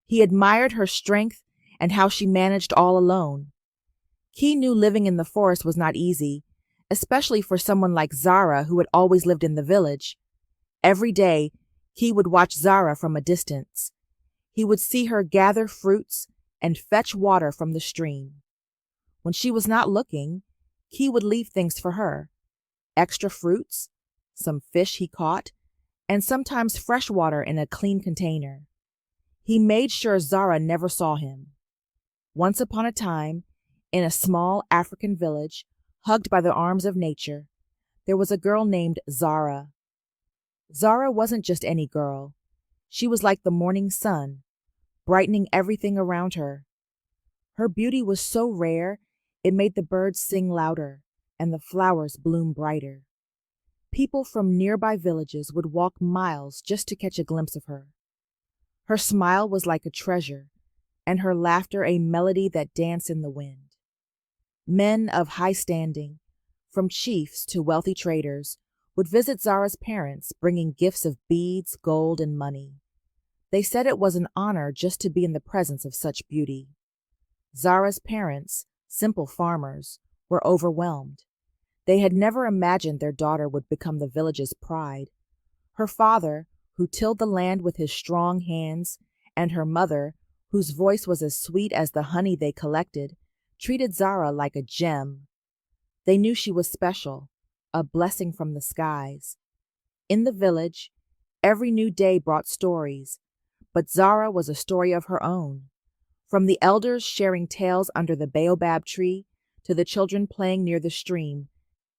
He admired her strength and how she managed all alone. Key knew living in the forest was not easy, especially for someone like Zara who had always lived in the village. Every day, Key would watch Zara from a distance. He would see her gather fruits and fetch water from the stream. When she was not looking, Key would leave things for her: extra fruits, some fish he caught, and sometimes fresh water in a clean container. He made sure Zara never saw him. Once upon a time, in a small African village, hugged by the arms of nature, there was a girl named Zara. Zara wasn't just any girl. She was like the morning sun, brightening everything around her. Her beauty was so rare, it made the birds sing louder and the flowers bloom brighter. People from nearby villages would walk miles just to catch a glimpse of her. Her smile was like a treasure, and her laughter a melody that danced in the wind. Men of high standing, from chiefs to wealthy traders, would visit Zara's parents, bringing gifts of beads, gold, and money. They said it was an honor just to be in the presence of such beauty. Zara's parents, simple farmers, were overwhelmed. They had never imagined their daughter would become the village's pride. Her father, who tilled the land with his strong hands, and her mother, whose voice was as sweet as the honey they collected, treated Zara like a gem. They knew she was special, a blessing from the skies. In the village, every new day brought stories, but Zara was a story of her own. From the elders sharing tales under the baobab tree to the children playing near the stream,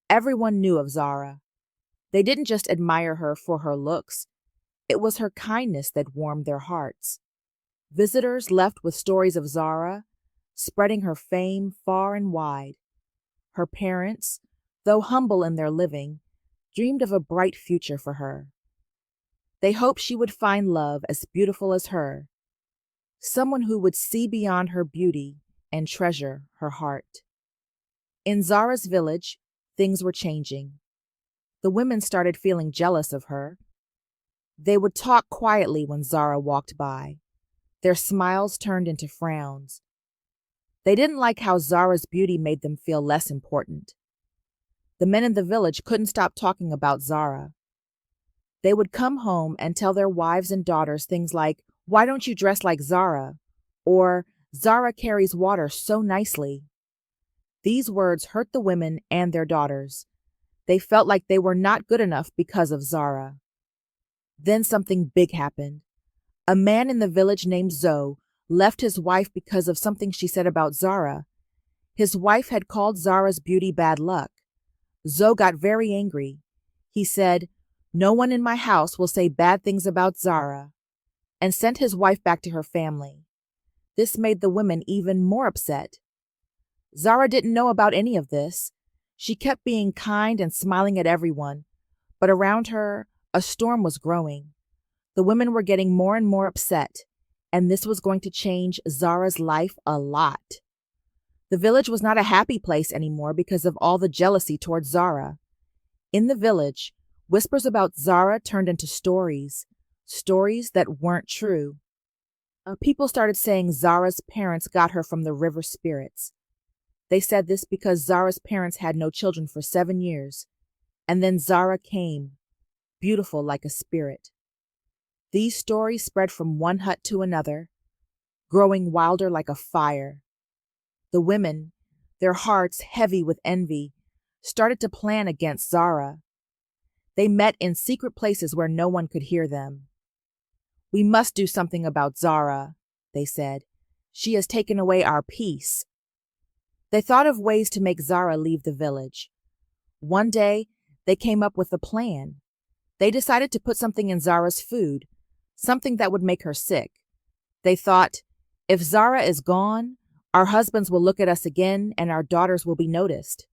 everyone knew of Zara. They didn't just admire her for her looks. It was her kindness that warmed their hearts. Visitors left with stories of Zara, spreading her fame far and wide. Her parents, though humble in their living, dreamed of a bright future for her. They hoped she would find love as beautiful as her, someone who would see beyond her beauty and treasure her heart. In Zara's village, things were changing. The women started feeling jealous of her. They would talk quietly when Zara walked by. Their smiles turned into frowns. They didn't like how Zara's beauty made them feel less important. The men in the village couldn't stop talking about Zara. They would come home and tell their wives and daughters things like, "Why don't you dress like Zara?" or "Zara carries water so nicely." These words hurt the women and their daughters. They felt like they were not good enough because of Zara. Then something big happened. A man in the village named Zoe left his wife because of something she said about Zara. His wife had called Zara's beauty bad luck. Zoe got very angry. He said, "No one in my house will say bad things about Zara," and sent his wife back to her family. This made the women even more upset. Zara didn't know about any of this. She kept being kind and smiling at everyone, but around her, a storm was growing. The women were getting more and more upset, and this was going to change Zara's life a lot. The village was not a happy place anymore because of all the jealousy towards Zara. In the village, whispers about Zara turned into stories that weren't true. People started saying Zara's parents got her from the river spirits. They said this because Zara's parents had no children for 7 years, and then Zara came, beautiful like a spirit. These stories spread from one hut to another, growing wilder like a fire. The women, their hearts heavy with envy, started to plan against Zara. They met in secret places where no one could hear them. "We must do something about Zara," they said. "She has taken away our peace." They thought of ways to make Zara leave the village. One day, they came up with a plan. They decided to put something in Zara's food, something that would make her sick. They thought, if Zara is gone, our husbands will look at us again and our daughters will be noticed.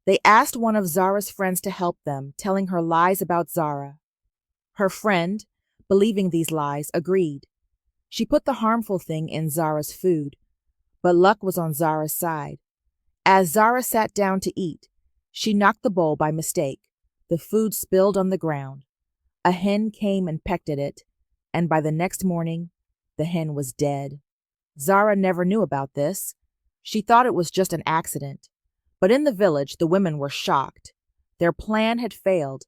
They asked one of Zara's friends to help them, telling her lies about Zara. Her friend, believing these lies, agreed. She put the harmful thing in Zara's food, but luck was on Zara's side. As Zara sat down to eat, she knocked the bowl by mistake. The food spilled on the ground. A hen came and pecked at it, and by the next morning, the hen was dead. Zara never knew about this. She thought it was just an accident. But in the village, the women were shocked. Their plan had failed.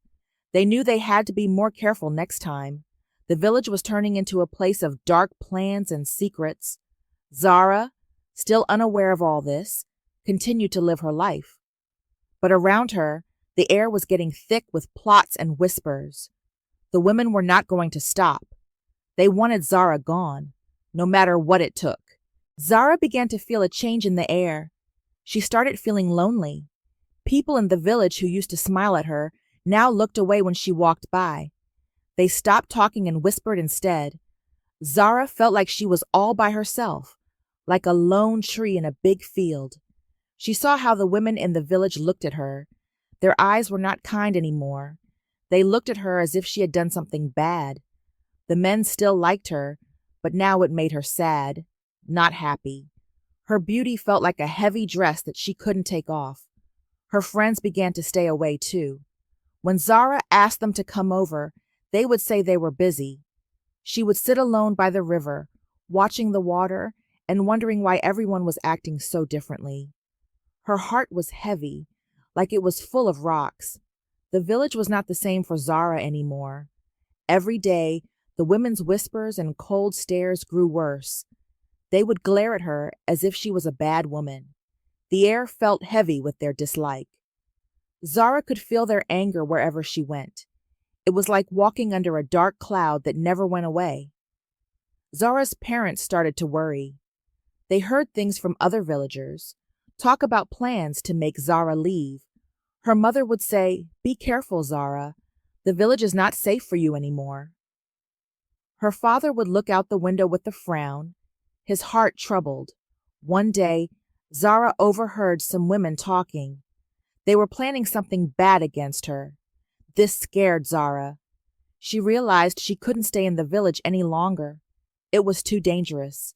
They knew they had to be more careful next time. The village was turning into a place of dark plans and secrets. Zara, still unaware of all this, continued to live her life. But around her, the air was getting thick with plots and whispers. The women were not going to stop. They wanted Zara gone, no matter what it took. Zara began to feel a change in the air. She started feeling lonely. People in the village who used to smile at her now looked away when she walked by. They stopped talking and whispered instead. Zara felt like she was all by herself, like a lone tree in a big field. She saw how the women in the village looked at her. Their eyes were not kind anymore. They looked at her as if she had done something bad. The men still liked her, but now it made her sad, not happy. Her beauty felt like a heavy dress that she couldn't take off. Her friends began to stay away too. When Zara asked them to come over, they would say they were busy. She would sit alone by the river, watching the water and wondering why everyone was acting so differently. Her heart was heavy, like it was full of rocks. The village was not the same for Zara anymore. Every day, the women's whispers and cold stares grew worse. They would glare at her as if she was a bad woman. The air felt heavy with their dislike. Zara could feel their anger wherever she went. It was like walking under a dark cloud that never went away. Zara's parents started to worry. They heard things from other villagers, talk about plans to make Zara leave. Her mother would say, "Be careful, Zara. The village is not safe for you anymore." Her father would look out the window with a frown, his heart troubled. One day, Zara overheard some women talking. They were planning something bad against her. This scared Zara. She realized she couldn't stay in the village any longer. It was too dangerous.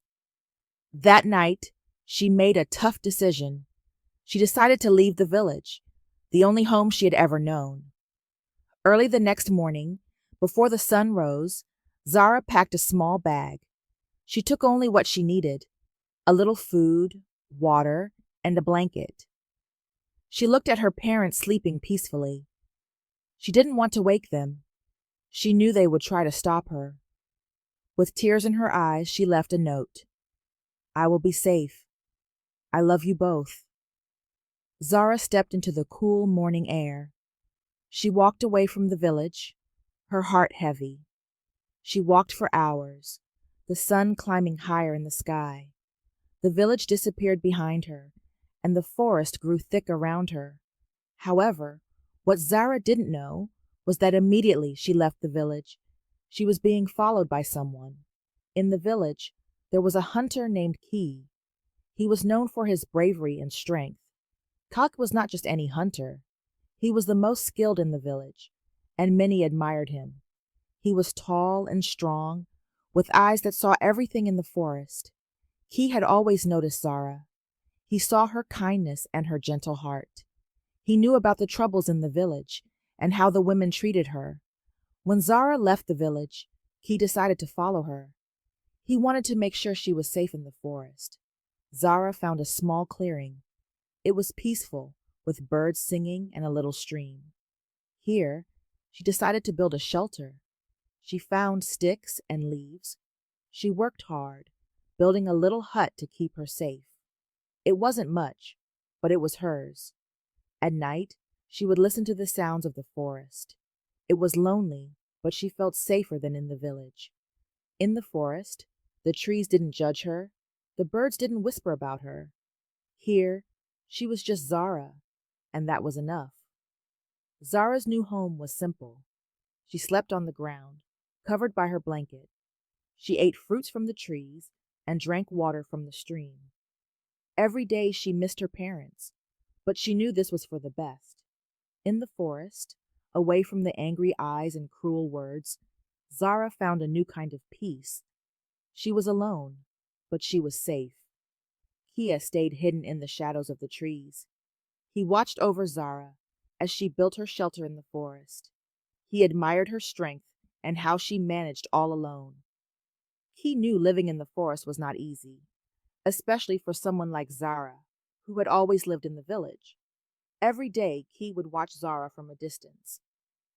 That night, she made a tough decision. She decided to leave the village, the only home she had ever known. Early the next morning, before the sun rose, Zara packed a small bag. She took only what she needed, a little food, water, and a blanket. She looked at her parents sleeping peacefully. She didn't want to wake them. She knew they would try to stop her. With tears in her eyes, she left a note. "I will be safe. I love you both." Zara stepped into the cool morning air. She walked away from the village, her heart heavy. She walked for hours, the sun climbing higher in the sky. The village disappeared behind her, and the forest grew thick around her. However, what Zara didn't know was that immediately she left the village, she was being followed by someone. In the village, there was a hunter named Ki. He was known for his bravery and strength. Kak was not just any hunter. He was the most skilled in the village, and many admired him. He was tall and strong, with eyes that saw everything in the forest. Ki had always noticed Zara. He saw her kindness and her gentle heart. He knew about the troubles in the village and how the women treated her. When Zara left the village, Ki decided to follow her. He wanted to make sure she was safe in the forest. Zara found a small clearing. It was peaceful, with birds singing and a little stream. Here, she decided to build a shelter. She found sticks and leaves. She worked hard, building a little hut to keep her safe. It wasn't much, but it was hers. At night, she would listen to the sounds of the forest. It was lonely, but she felt safer than in the village. In the forest, the trees didn't judge her. The birds didn't whisper about her. Here, she was just Zara, and that was enough. Zara's new home was simple. She slept on the ground, covered by her blanket. She ate fruits from the trees and drank water from the stream. Every day she missed her parents, but she knew this was for the best. In the forest, away from the angry eyes and cruel words, Zara found a new kind of peace. She was alone, but she was safe. Kia stayed hidden in the shadows of the trees. He watched over Zara as she built her shelter in the forest. He admired her strength and how she managed all alone. Key knew living in the forest was not easy, especially for someone like Zara, who had always lived in the village. Every day, Key would watch Zara from a distance.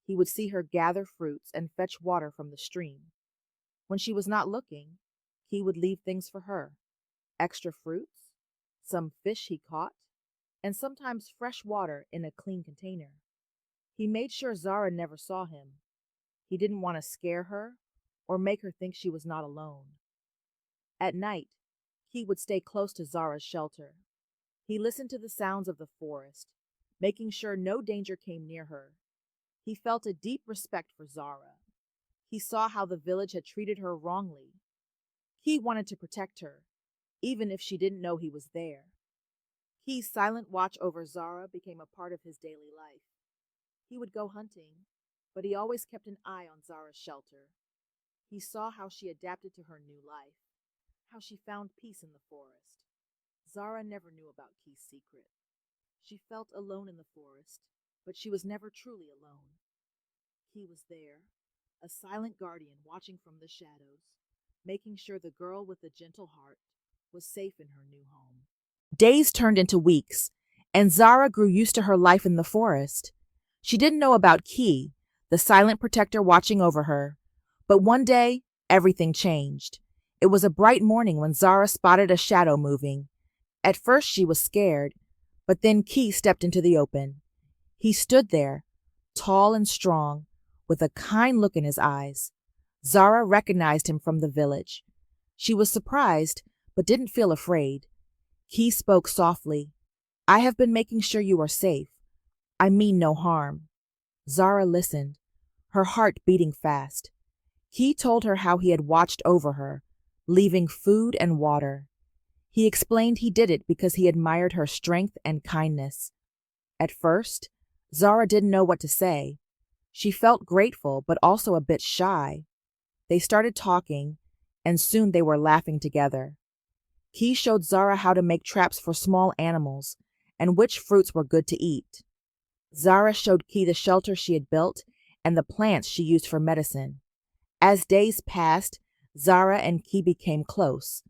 He would see her gather fruits and fetch water from the stream. When she was not looking, Key would leave things for her: extra fruits, some fish he caught, and sometimes fresh water in a clean container. He made sure Zara never saw him. He didn't want to scare her or make her think she was not alone. At night, he would stay close to Zara's shelter. He listened to the sounds of the forest, making sure no danger came near her. He felt a deep respect for Zara. He saw how the village had treated her wrongly. He wanted to protect her, even if she didn't know he was there. Key's silent watch over Zara became a part of his daily life. He would go hunting, but he always kept an eye on Zara's shelter. He saw how she adapted to her new life, how she found peace in the forest. Zara never knew about Key's secret. She felt alone in the forest, but she was never truly alone. Key was there, a silent guardian watching from the shadows, making sure the girl with the gentle heart was safe in her new home. Days turned into weeks, and Zara grew used to her life in the forest. She didn't know about Key, the silent protector watching over her. But one day, everything changed. It was a bright morning when Zara spotted a shadow moving. At first she was scared, but then Key stepped into the open. He stood there, tall and strong, with a kind look in his eyes. Zara recognized him from the village. She was surprised, but didn't feel afraid. Key spoke softly. "I have been making sure you are safe. I mean no harm." Zara listened, her heart beating fast. Key told her how he had watched over her, leaving food and water. He explained he did it because he admired her strength and kindness. At first, Zara didn't know what to say. She felt grateful, but also a bit shy. They started talking, and soon they were laughing together. Key showed Zara how to make traps for small animals and which fruits were good to eat. Zara showed Key the shelter she had built and the plants she used for medicine. As days passed, Zara and Key became close.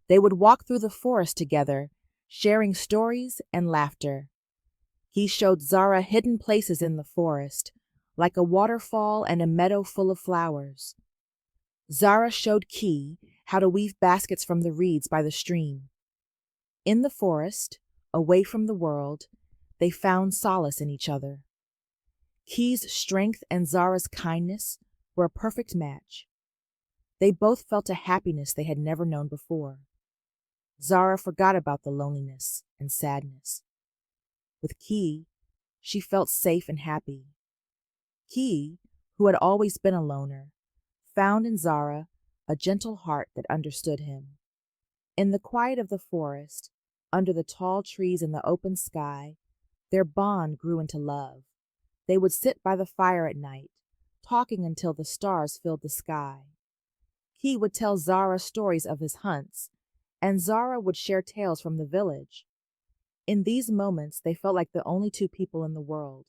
They would walk through the forest together, sharing stories and laughter. Key showed Zara hidden places in the forest, like a waterfall and a meadow full of flowers. Zara showed Key how to weave baskets from the reeds by the stream. In the forest, away from the world, they found solace in each other. Key's strength and Zara's kindness were a perfect match. They both felt a happiness they had never known before. Zara forgot about the loneliness and sadness. With Key, she felt safe and happy. Key, who had always been a loner, found in Zara a gentle heart that understood him. In the quiet of the forest, under the tall trees and the open sky, their bond grew into love. They would sit by the fire at night, talking until the stars filled the sky. Key would tell Zara stories of his hunts, and Zara would share tales from the village. In these moments, they felt like the only two people in the world.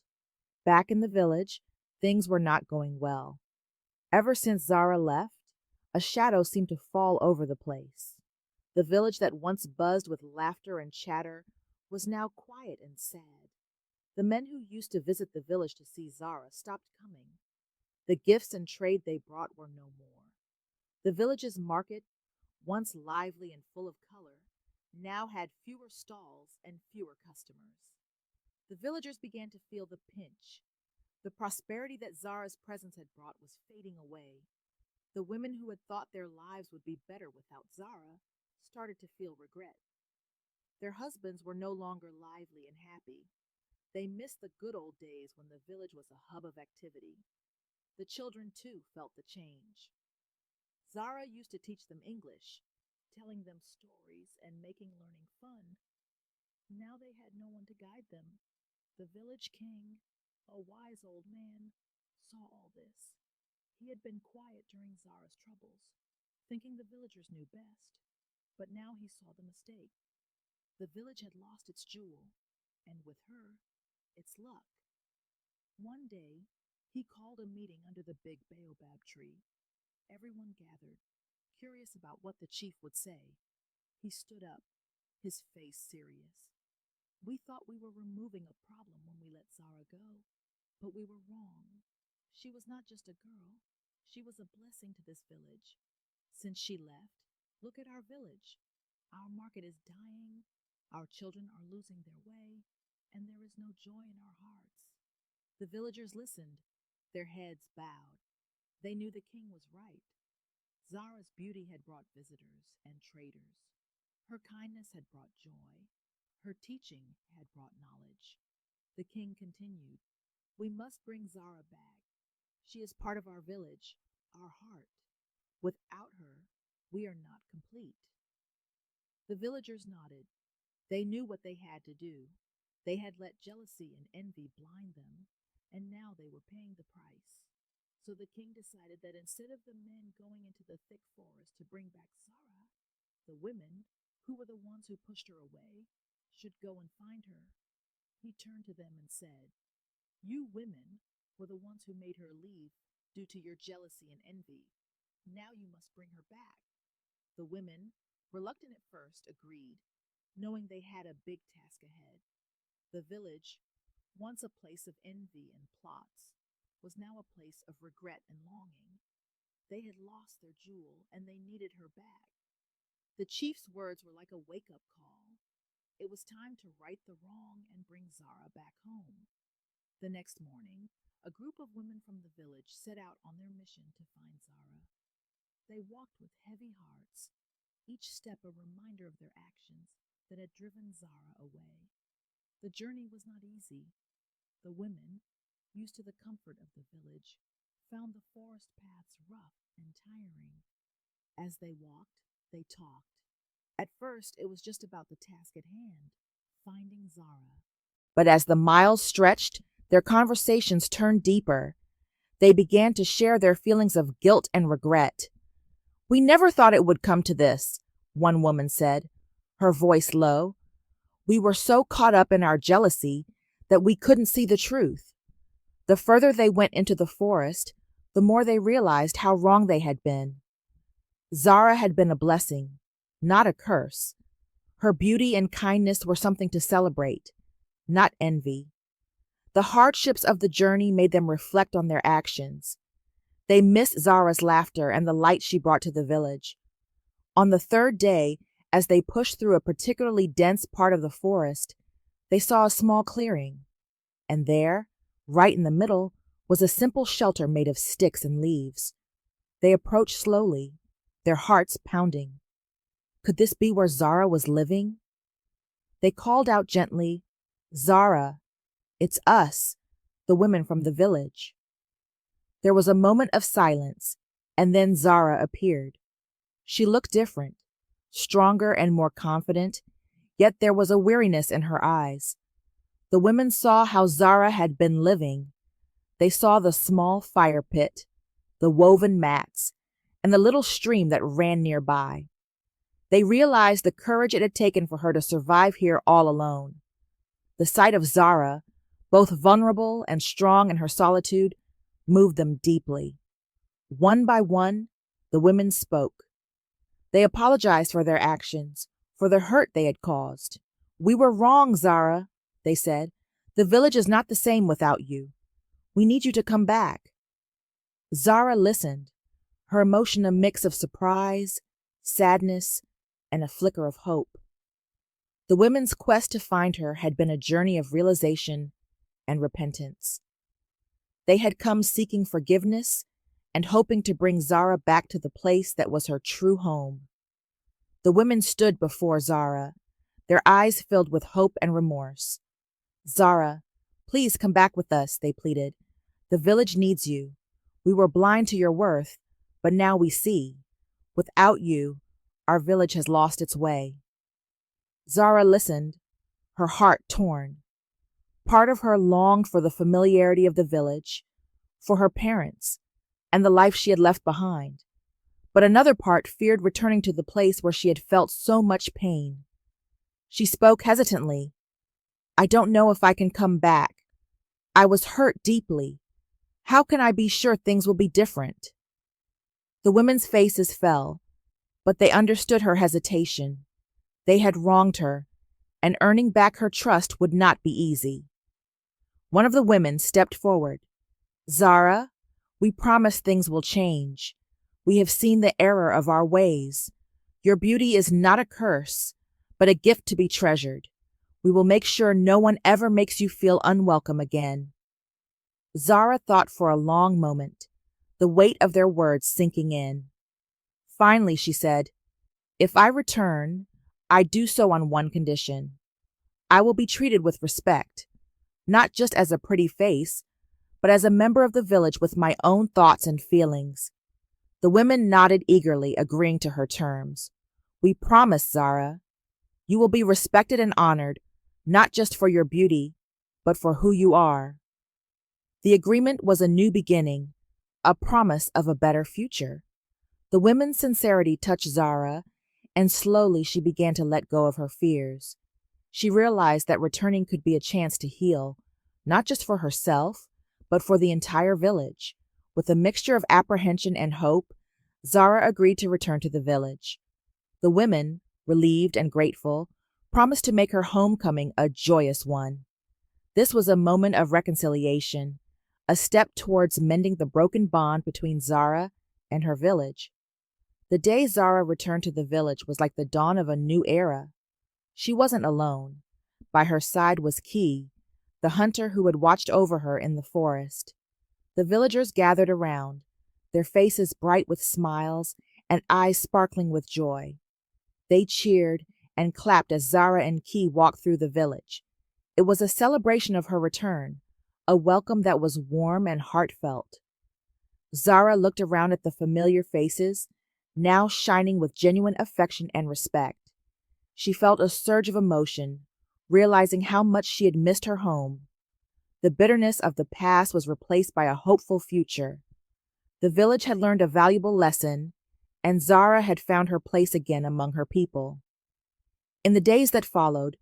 Back in the village, things were not going well. Ever since Zara left, a shadow seemed to fall over the place. The village that once buzzed with laughter and chatter was now quiet and sad. The men who used to visit the village to see Zara stopped coming. The gifts and trade they brought were no more. The village's market, once lively and full of color, now had fewer stalls and fewer customers. The villagers began to feel the pinch. The prosperity that Zara's presence had brought was fading away. The women who had thought their lives would be better without Zara started to feel regret. Their husbands were no longer lively and happy. They missed the good old days when the village was a hub of activity. The children, too, felt the change. Zara used to teach them English, telling them stories and making learning fun. Now they had no one to guide them. The village king, a wise old man, saw all this. He had been quiet during Zara's troubles, thinking the villagers knew best. But now he saw the mistake. The village had lost its jewel, and with her, its luck. One day, he called a meeting under the big baobab tree. Everyone gathered. curious about what the chief would say. He stood up, his face serious. We thought we were removing a problem when we let Zara go, but we were wrong. She was not just a girl, she was a blessing to this village. Since she left, look at our village. Our market is dying, our children are losing their way, and there is no joy in our hearts. The villagers listened, their heads bowed. They knew the king was right. Zara's beauty had brought visitors and traders. Her kindness had brought joy. Her teaching had brought knowledge. The king continued, "We must bring Zara back. She is part of our village, our heart. Without her, we are not complete." The villagers nodded. They knew what they had to do. They had let jealousy and envy blind them, and now they were paying the price. So the king decided that instead of the men going into the thick forest to bring back Zara, the women, who were the ones who pushed her away, should go and find her. He turned to them and said, "You women were the ones who made her leave due to your jealousy and envy. Now you must bring her back." The women, reluctant at first, agreed, knowing they had a big task ahead. The village, once a place of envy and plots, was now a place of regret and longing. They had lost their jewel, and they needed her back. The chief's words were like a wake-up call. It was time to right the wrong and bring Zara back home. The next morning, a group of women from the village set out on their mission to find Zara. They walked with heavy hearts, each step a reminder of their actions that had driven Zara away. The journey was not easy. The women, used to the comfort of the village, found the forest paths rough and tiring. As they walked, they talked. At first, it was just about the task at hand, finding Zara. But as the miles stretched, their conversations turned deeper. They began to share their feelings of guilt and regret. "We never thought it would come to this," one woman said, her voice low. "We were so caught up in our jealousy that we couldn't see the truth." The further they went into the forest, the more they realized how wrong they had been. Zara had been a blessing, not a curse. Her beauty and kindness were something to celebrate, not envy. The hardships of the journey made them reflect on their actions. They missed Zara's laughter and the light she brought to the village. On the third day, as they pushed through a particularly dense part of the forest, they saw a small clearing. And there, right in the middle, was a simple shelter made of sticks and leaves. They approached slowly, their hearts pounding. Could this be where Zara was living? They called out gently, "Zara, it's us, the women from the village." There was a moment of silence, and then Zara appeared. She looked different, stronger and more confident, yet there was a weariness in her eyes. The women saw how Zara had been living. They saw the small fire pit, the woven mats, and the little stream that ran nearby. They realized the courage it had taken for her to survive here all alone. The sight of Zara, both vulnerable and strong in her solitude, moved them deeply. One by one, the women spoke. They apologized for their actions, for the hurt they had caused. "We were wrong, Zara," they said. "The village is not the same without you. We need you to come back." Zara listened, her emotion a mix of surprise, sadness, and a flicker of hope. The women's quest to find her had been a journey of realization and repentance. They had come seeking forgiveness and hoping to bring Zara back to the place that was her true home. The women stood before Zara, their eyes filled with hope and remorse. "Zara, please come back with us," they pleaded. "The village needs you. We were blind to your worth, but now we see. Without you, our village has lost its way." Zara listened, her heart torn. Part of her longed for the familiarity of the village, for her parents, and the life she had left behind. But another part feared returning to the place where she had felt so much pain. She spoke hesitantly. "I don't know if I can come back. I was hurt deeply. How can I be sure things will be different?" The women's faces fell. But they understood her hesitation. They had wronged her, and earning back her trust would not be easy. One of the women stepped forward. Zara, we promise things will change. We have seen the error of our ways. Your beauty is not a curse, but a gift to be treasured. We will make sure no one ever makes you feel unwelcome again. Zara thought for a long moment, the weight of their words sinking in. Finally, she said, "If I return, I do so on one condition. I will be treated with respect, not just as a pretty face, but as a member of the village with my own thoughts and feelings." The women nodded eagerly, agreeing to her terms. "We promise, Zara. You will be respected and honored, not just for your beauty, but for who you are." The agreement was a new beginning, a promise of a better future. The women's sincerity touched Zara, and slowly she began to let go of her fears. She realized that returning could be a chance to heal, not just for herself, but for the entire village. With a mixture of apprehension and hope, Zara agreed to return to the village. The women, relieved and grateful, promised to make her homecoming a joyous one. This was a moment of reconciliation, a step towards mending the broken bond between Zara and her village. The day Zara returned to the village was like the dawn of a new era. She wasn't alone. By her side was Key, the hunter who had watched over her in the forest. The villagers gathered around, their faces bright with smiles and eyes sparkling with joy. They cheered and clapped as Zara and Key walked through the village. It was a celebration of her return, a welcome that was warm and heartfelt. Zara looked around at the familiar faces, now shining with genuine affection and respect. She felt a surge of emotion, realizing how much she had missed her home. The bitterness of the past was replaced by a hopeful future. The village had learned a valuable lesson, and Zara had found her place again among her people. In the days that followed,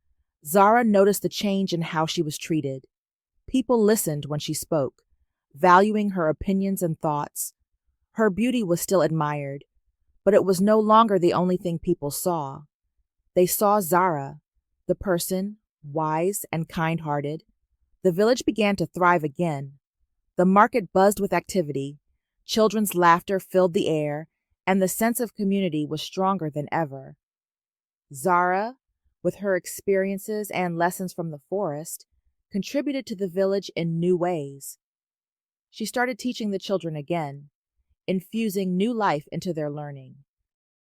Zara noticed the change in how she was treated. People listened when she spoke, valuing her opinions and thoughts. Her beauty was still admired, but it was no longer the only thing people saw. They saw Zara, the person, wise and kind-hearted. The village began to thrive again. The market buzzed with activity, children's laughter filled the air, and the sense of community was stronger than ever. Zara, with her experiences and lessons from the forest, contributed to the village in new ways. She started teaching the children again, infusing new life into their learning.